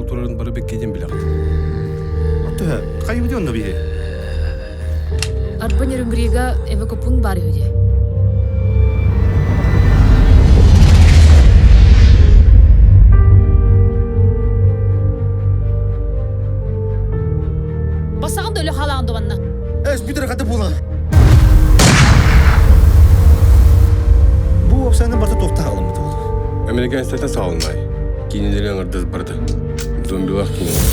ол турарын бары беккеден біле қат. Аты, қайы бұден да бейе? Арпан ерімбірегі әві көпің бар үйде. Басағын да өлі қалағын дуанна. Әс бүтір қаты болған. Бұл опсайның барты тоқта қалым бұды болды. Американ статан сауынмай. Кейінелерін ұрдыз барды. Зомбилар кейінелер.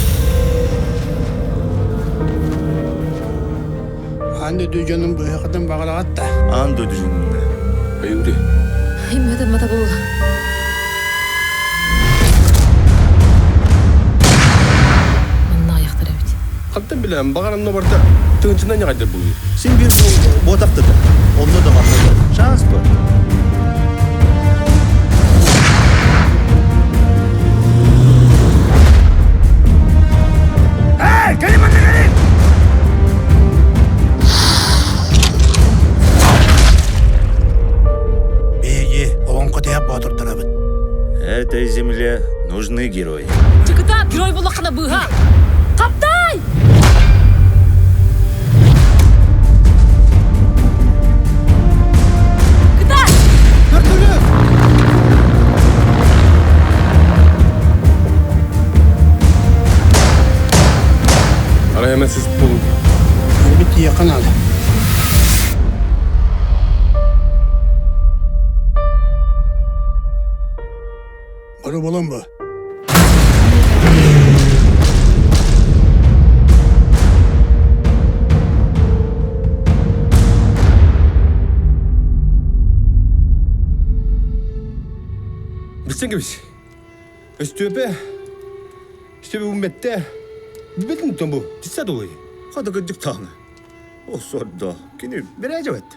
Анды дүйженің бұйықыдың бағалағат та. Ан дөді жүнінде. Айылды. Химмеді мата бұл. Манна аяқтар әбіт. Қаттан білем, бағарамна барда тыңчынан не қайдар бұл. Сен бір ботақты да. Онда да мақылды. Шанс бұл. Этой земле нужны герои. Чикыта герой бұл қана бұға. Қаптай! Кытай! Арай әмәсіз бұл. Әлбетте яқын алды. Бұры болын бұ. Білсен кебіс. Өстөпе ұмметте. Бетін тұн бұл. Тіса долы. Қады күдік таңы. О, сорда. Кені бір әжі өтті.